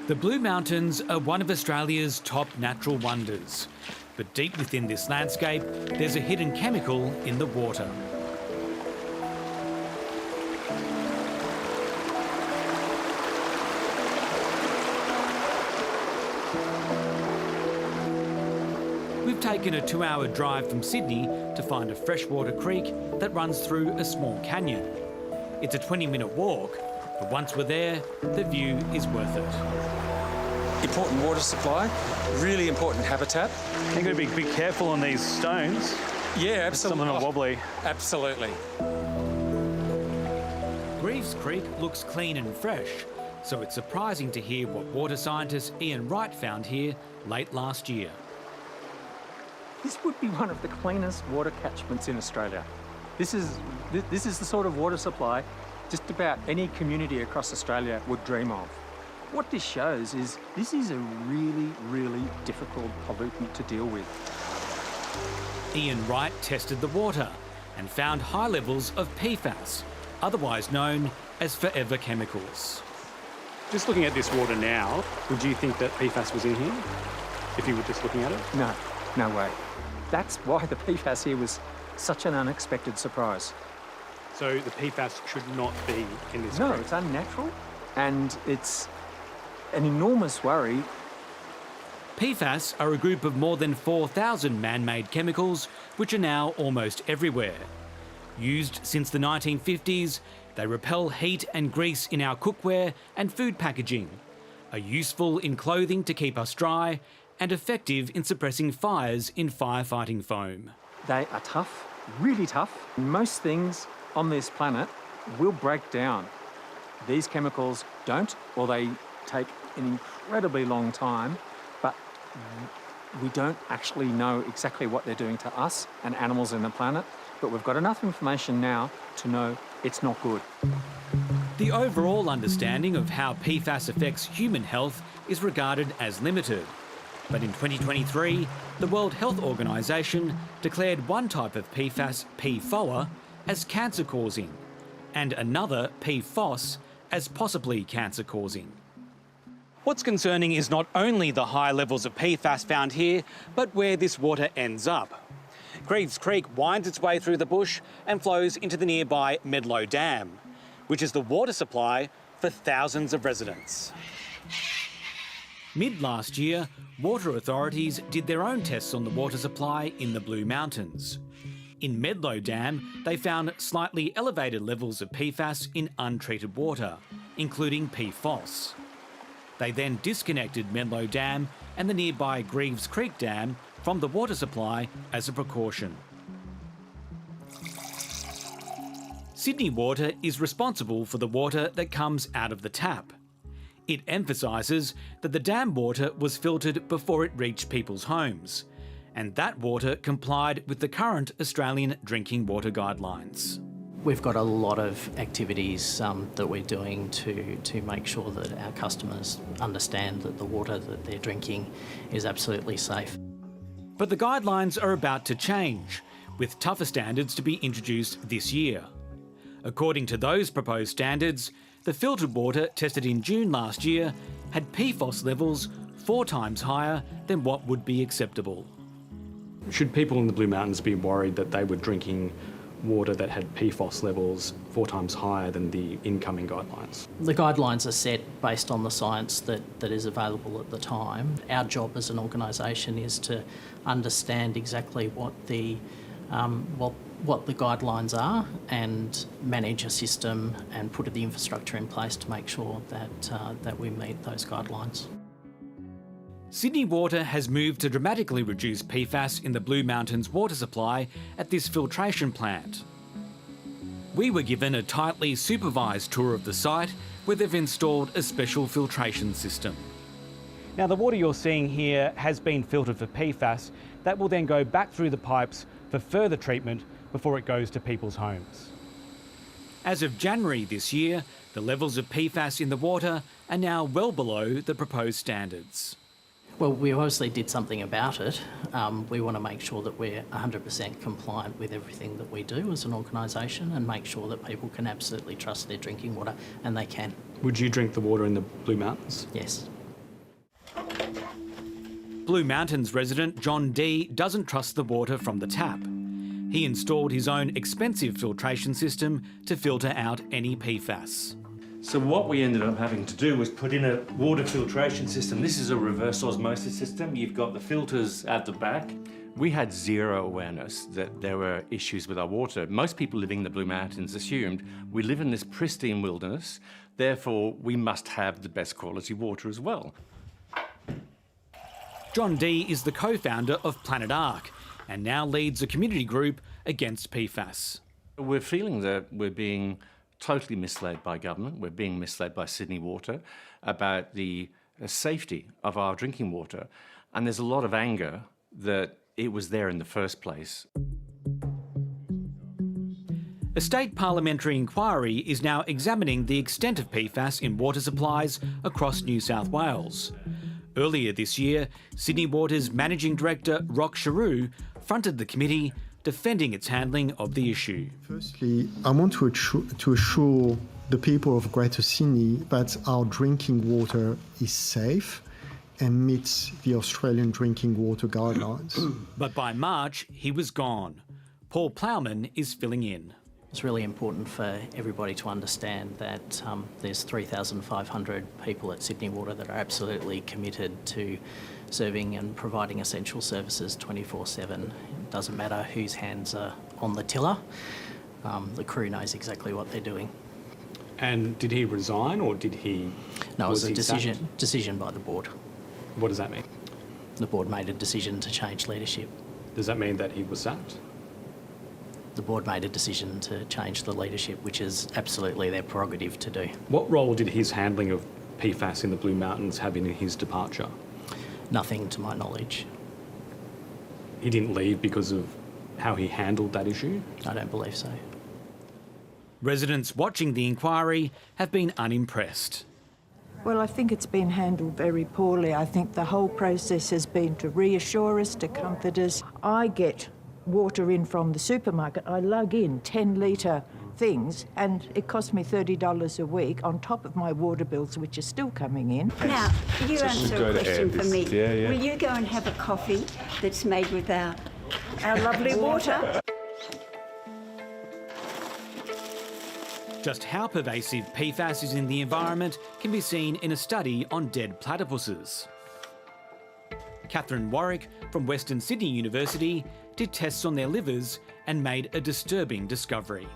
The Blue Mountains are one of Australia's top natural wonders. But deep within this landscape, there's a hidden chemical in the water. We've taken a 2-hour drive from Sydney to find a freshwater creek that runs through a small canyon. It's a 20-minute walk, but once we're there, the view is worth it. Important water supply, really important habitat. You've got to be careful on these stones. Yeah, absolutely. Some of them are wobbly. Absolutely. Greaves Creek looks clean and fresh, so it's surprising to hear what water scientist Ian Wright found here late last year. This would be one of the cleanest water catchments in Australia. This is the sort of water supply just about any community across Australia would dream of. What this shows is this is a really, really difficult pollutant to deal with. Ian Wright tested the water and found high levels of PFAS, otherwise known as forever chemicals. Just looking at this water now, would you think that PFAS was in here, if you were just looking at it? No, no way. That's why the PFAS here was such an unexpected surprise. So the PFAS should not be in this No, creek? it's unnatural and it's an enormous worry. PFAS are a group of more than 4,000 man-made chemicals which are now almost everywhere. Used since the 1950s, they repel heat and grease in our cookware and food packaging, are useful in clothing to keep us dry, and effective in suppressing fires in firefighting foam. They are tough, really tough. Most things on this planet will break down. These chemicals don't, or they take an incredibly long time, but we don't actually know exactly what they're doing to us and animals in the planet, but we've got enough information now to know it's not good. The overall understanding of how PFAS affects human health is regarded as limited. But in 2023, the World Health Organization declared one type of PFAS, PFOA, as cancer-causing, and another, PFOS, as possibly cancer-causing. What's concerning is not only the high levels of PFAS found here, but where this water ends up. Greaves Creek winds its way through the bush and flows into the nearby Medlow Dam, which is the water supply for thousands of residents. Mid-last year, water authorities did their own tests on the water supply in the Blue Mountains. In Medlow Dam, they found slightly elevated levels of PFAS in untreated water, including PFOS. They then disconnected Medlow Dam and the nearby Greaves Creek Dam from the water supply as a precaution. Sydney Water is responsible for the water that comes out of the tap. It emphasises that the dam water was filtered before it reached people's homes, and that water complied with the current Australian drinking water guidelines. We've got a lot of activities that we're doing to make sure that our customers understand that the water that they're drinking is absolutely safe. But the guidelines are about to change, with tougher standards to be introduced this year. According to those proposed standards, the filtered water tested in June last year had PFOS levels 4 times higher than what would be acceptable. Should people in the Blue Mountains be worried that they were drinking water that had PFOS levels 4 times higher than the incoming guidelines? The guidelines are set based on the science that is available at the time. Our job as an organisation is to understand exactly what the guidelines are and manage a system and put the infrastructure in place to make sure that we meet those guidelines. Sydney Water has moved to dramatically reduce PFAS in the Blue Mountains water supply at this filtration plant. We were given a tightly supervised tour of the site where they've installed a special filtration system. Now, the water you're seeing here has been filtered for PFAS. That will then go back through the pipes for further treatment before it goes to people's homes. As of January this year, the levels of PFAS in the water are now well below the proposed standards. Well, we obviously did something about it. We want to make sure that we're 100% compliant with everything that we do as an organisation and make sure that people can absolutely trust their drinking water, and they can. Would you drink the water in the Blue Mountains? Yes. Blue Mountains resident John D doesn't trust the water from the tap. He installed his own expensive filtration system to filter out any PFAS. So what we ended up having to do was put in a water filtration system. This is a reverse osmosis system. You've got the filters at the back. We had zero awareness that there were issues with our water. Most people living in the Blue Mountains assumed we live in this pristine wilderness, therefore we must have the best quality water as well. John D is the co-founder of Planet Ark and now leads a community group against PFAS. We're feeling that we're being totally misled by government. We're being misled by Sydney Water about the safety of our drinking water. And there's a lot of anger that it was there in the first place. A state parliamentary inquiry is now examining the extent of PFAS in water supplies across New South Wales. Earlier this year, Sydney Water's Managing Director, Rock Charoux, fronted the committee defending its handling of the issue. Firstly, I want to assure the people of Greater Sydney that our drinking water is safe and meets the Australian drinking water guidelines. But by March, he was gone. Paul Plowman is filling in. It's really important for everybody to understand that there's 3,500 people at Sydney Water that are absolutely committed to serving and providing essential services 24/7. It doesn't matter whose hands are on the tiller. The crew knows exactly what they're doing. And did he resign or did he... No, it was a he sacked? decision by the board. What does that mean? The board made a decision to change leadership. Does that mean that he was sacked? The board made a decision to change the leadership, which is absolutely their prerogative to do. What role did his handling of PFAS in the Blue Mountains have in his departure? Nothing to my knowledge. He didn't leave because of how he handled that issue? I don't believe so. Residents watching the inquiry have been unimpressed. Well, I think it's been handled very poorly. I think the whole process has been to reassure us, to comfort us. I get water in from the supermarket. I lug in 10-litre things and it costs me $30 a week on top of my water bills, which are still coming in. Now, you answer a question for me. Yeah. Will you go and have a coffee that's made with our Lovely water. Just how pervasive PFAS is in the environment can be seen in a study on dead platypuses. Catherine Warwick from Western Sydney University did tests on their livers and made a disturbing discovery.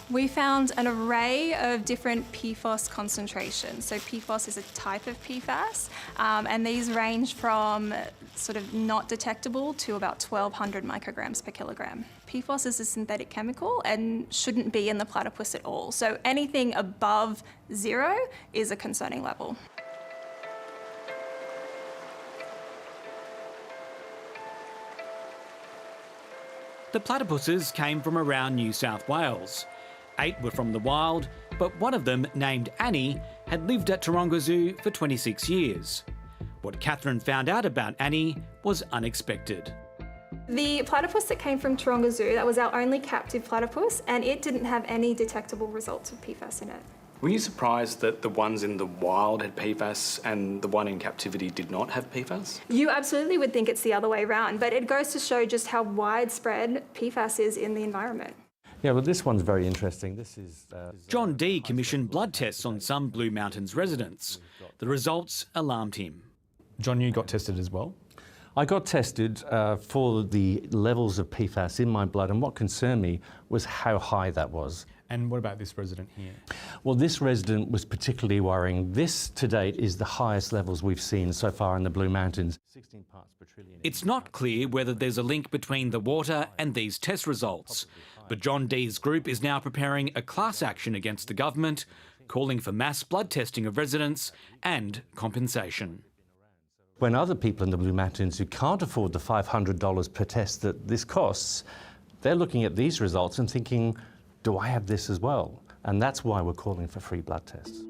We found an array of different PFAS concentrations. So PFAS is a type of PFAS, and these range from sort of not detectable to about 1,200 micrograms per kilogram. PFAS is a synthetic chemical and shouldn't be in the platypus at all. So anything above 0 is a concerning level. The platypuses came from around New South Wales. 8 were from the wild, but one of them, named Annie, had lived at Taronga Zoo for 26 years. What Catherine found out about Annie was unexpected. The platypus that came from Taronga Zoo, that was our only captive platypus, and it didn't have any detectable results of PFAS in it. Were you surprised that the ones in the wild had PFAS and the one in captivity did not have PFAS? You absolutely would think it's the other way around, but it goes to show just how widespread PFAS is in the environment. Yeah, well, this one's very interesting. This is... John D commissioned blood tests on some Blue Mountains residents. The results alarmed him. John, you got tested as well? I got tested for the levels of PFAS in my blood, and what concerned me was how high that was. And what about this resident here? Well, this resident was particularly worrying. This, to date, is the highest levels we've seen so far in the Blue Mountains. 16 parts per trillion. It's not clear whether there's a link between the water and these test results, but John D's group is now preparing a class action against the government, calling for mass blood testing of residents and compensation. When other people in the Blue Mountains who can't afford the $500 per test that this costs, they're looking at these results and thinking, do I have this as well? And that's why we're calling for free blood tests.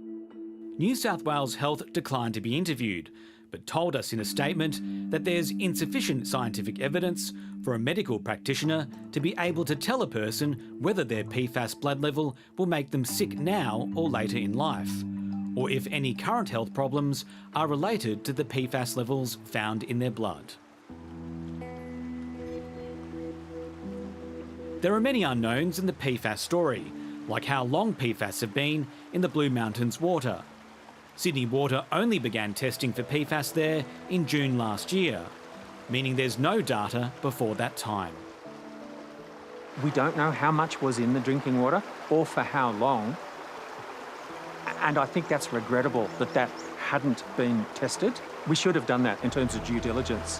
New South Wales Health declined to be interviewed, but told us in a statement that there's insufficient scientific evidence for a medical practitioner to be able to tell a person whether their PFAS blood level will make them sick now or later in life. or if any current health problems are related to the PFAS levels found in their blood. There are many unknowns in the PFAS story, like how long PFAS have been in the Blue Mountains water. Sydney Water only began testing for PFAS there in June last year, meaning there's no data before that time. We don't know how much was in the drinking water or for how long. And I think that's regrettable that that hadn't been tested. We should have done that in terms of due diligence.